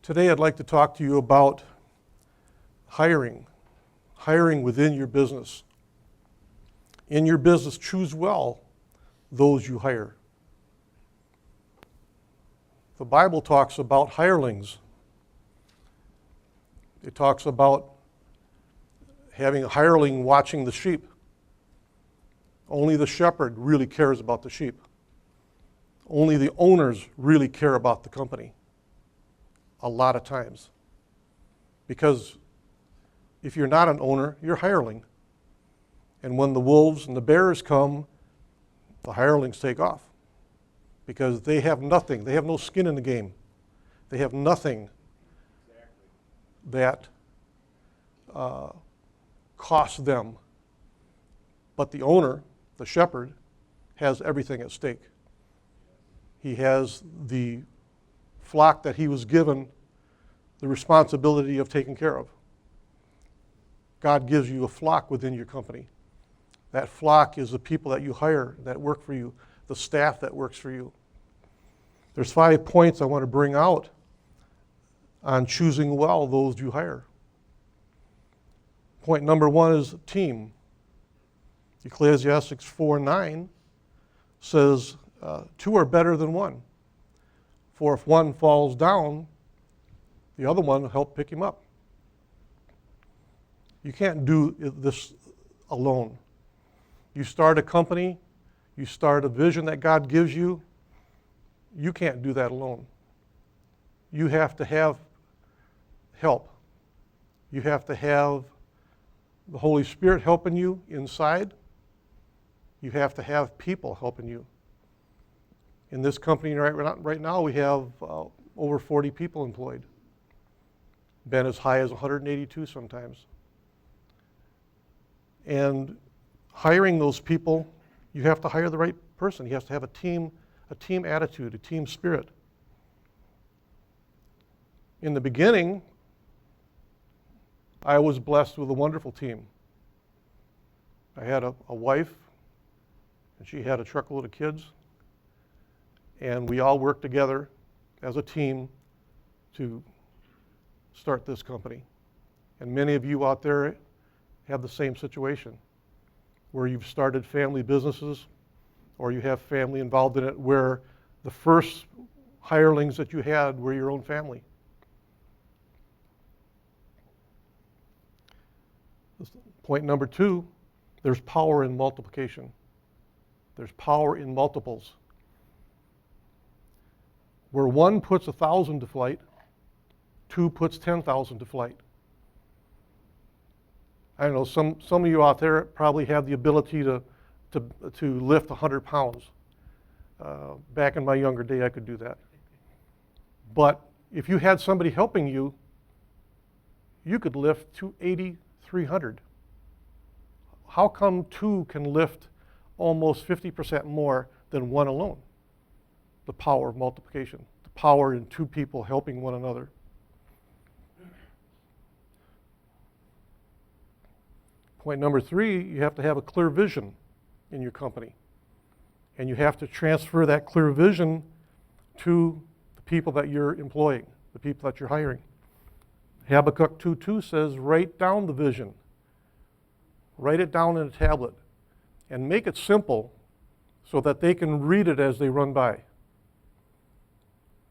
Today I'd like to talk to you about hiring within your business. In your business, choose well those you hire. The Bible talks about hirelings. It talks about having a hireling watching the sheep. Only the shepherd really cares about the sheep. Only the owners really care about the company. A lot of times. Because if you're not an owner, you're a hireling. And when the wolves and the bears come, the hirelings take off. Because they have nothing. They have no skin in the game. They have nothing that costs them. But the owner, the shepherd, has everything at stake. He has the flock that he was given the responsibility of taking care of. God gives you a flock within your company. That flock is the people that you hire, that work for you, the staff that works for you. There's 5 points I want to bring out on choosing well those you hire. Point number 1 is team. Ecclesiastes 4:9 says, 2 are better than 1. For if one falls down, the other one will help pick him up. You can't do this alone. You start a company, you start a vision that God gives you, you can't do that alone. You have to have help. You have to have the Holy Spirit helping you inside. You have to have people helping you. In this company right now, we have over 40 people employed. Been as high as 182 sometimes. And hiring those people, you have to hire the right person. You have to have a team attitude, a team spirit. In the beginning, I was blessed with a wonderful team. I had a wife, and she had a truckload of kids. And we all worked together as a team to start this company. And many of you out there have the same situation, where you've started family businesses or you have family involved in it, where the first hirelings that you had were your own family. Point number 2, there's power in multiplication. There's power in multiples. Where 1 puts 1,000 to flight, 2 puts 10,000 to flight. I don't know, some of you out there probably have the ability to lift 100 pounds. Back in my younger day, I could do that. But if you had somebody helping you, you could lift 280, 300. How come 2 can lift almost 50% more than 1 alone? The power of multiplication, the power in 2 people helping one another. Point number 3, you have to have a clear vision in your company. And you have to transfer that clear vision to the people that you're employing, the people that you're hiring. Habakkuk 2:2 says, write down the vision. Write it down in a tablet and make it simple so that they can read it as they run by.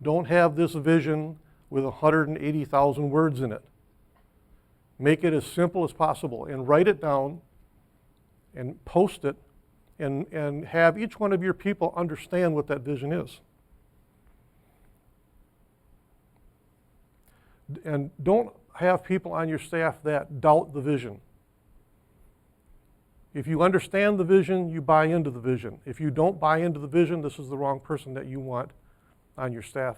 Don't have this vision with 180,000 words in it. Make it as simple as possible and write it down and post it and have each one of your people understand what that vision is. And don't have people on your staff that doubt the vision. If you understand the vision, you buy into the vision. If you don't buy into the vision, this is the wrong person that you want on your staff.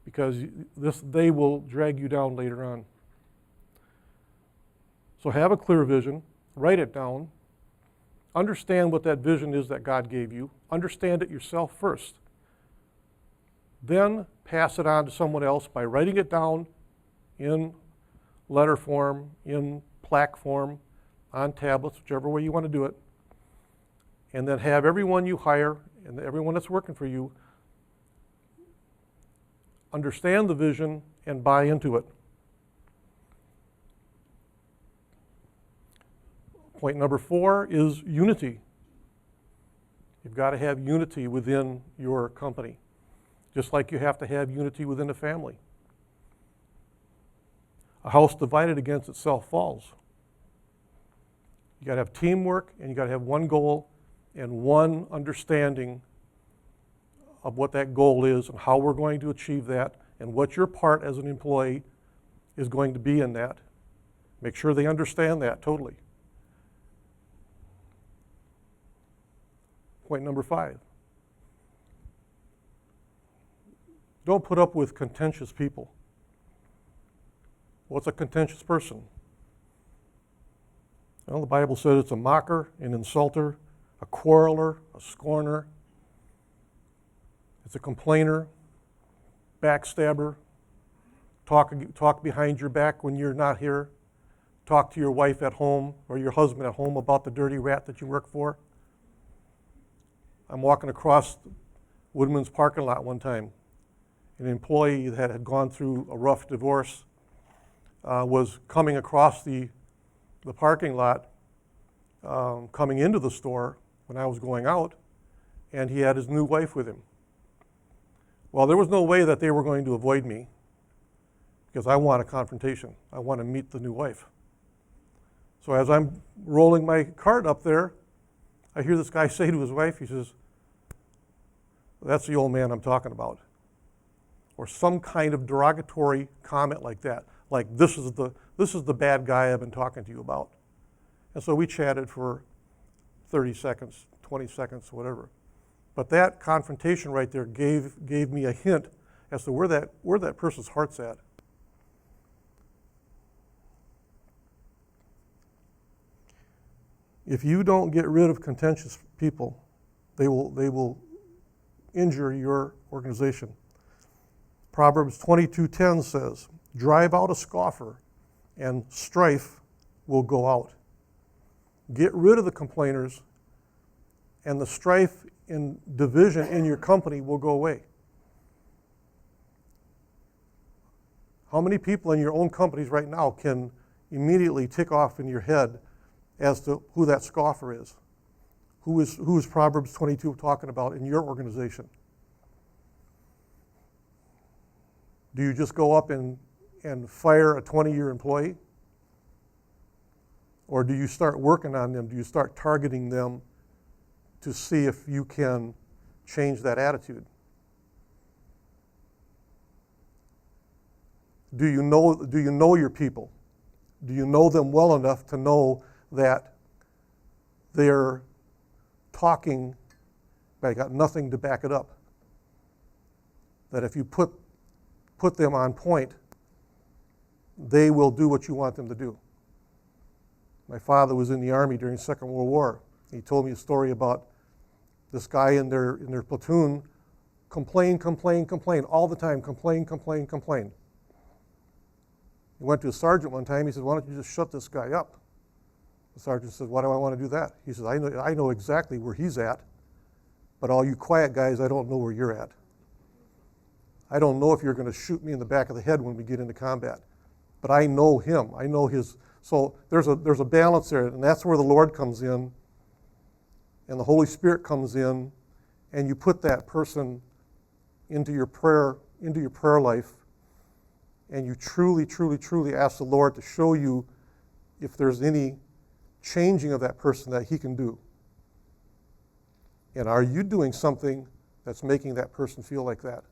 Because they will drag you down later on. So have a clear vision, write it down, understand what that vision is that God gave you, understand it yourself first. Then pass it on to someone else by writing it down in letter form, in plaque form, on tablets, whichever way you want to do it. And then have everyone you hire and everyone that's working for you understand the vision, and buy into it. Point number 4 is unity. You've got to have unity within your company, just like you have to have unity within a family. A house divided against itself falls. You got to have teamwork, and you got to have one goal and one understanding of what that goal is and how we're going to achieve that and what your part as an employee is going to be in that. Make sure they understand that totally. Point number 5. Don't put up with contentious people. What's a contentious person? Well, the Bible says it's a mocker, an insulter, a quarreler, a scorner. It's a complainer, backstabber, talk behind your back when you're not here, talk to your wife at home or your husband at home about the dirty rat that you work for. I'm walking across Woodman's parking lot one time. An employee that had gone through a rough divorce was coming across the parking lot, coming into the store when I was going out, and he had his new wife with him. Well, there was no way that they were going to avoid me because I want a confrontation. I want to meet the new wife. So as I'm rolling my cart up there, I hear this guy say to his wife, he says, "That's the old man I'm talking about." Or some kind of derogatory comment like that, like this is the bad guy I've been talking to you about. And so we chatted for 30 seconds, 20 seconds, whatever. But that confrontation right there gave me a hint as to where that person's heart's at. If you don't get rid of contentious people, they will injure your organization. Proverbs 22:10 says, "Drive out a scoffer, and strife will go out." Get rid of the complainers, and the strife and division in your company will go away. How many people in your own companies right now can immediately tick off in your head as to who that scoffer is? Who is Proverbs 22 talking about in your organization? Do you just go up and fire a 20-year employee? Or do you start working on them? Do you start targeting them to see if you can change that attitude? Do you know your people? Do you know them well enough to know that they're talking, but they got nothing to back it up? That if you put them on point, they will do what you want them to do. My father was in the Army during the Second World War. He told me a story about this guy in their platoon complain all the time, complain. He went to a sergeant one time. He said, "Why don't you just shut this guy up?" The sergeant said, "Why do I want to do that?" He said, I know exactly where he's at, but all you quiet guys, I don't know where you're at. I don't know if you're going to shoot me in the back of the head when we get into combat, but I know him. I know his." So there's a balance there, and that's where the Lord comes in, and the Holy Spirit comes in, and you put that person into your prayer life, and you truly ask the Lord to show you if there's any changing of that person that He can do. And are you doing something that's making that person feel like that?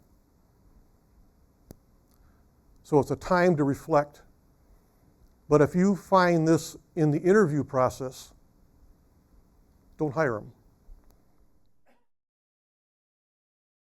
So it's a time to reflect. But if you find this in the interview process, don't hire them.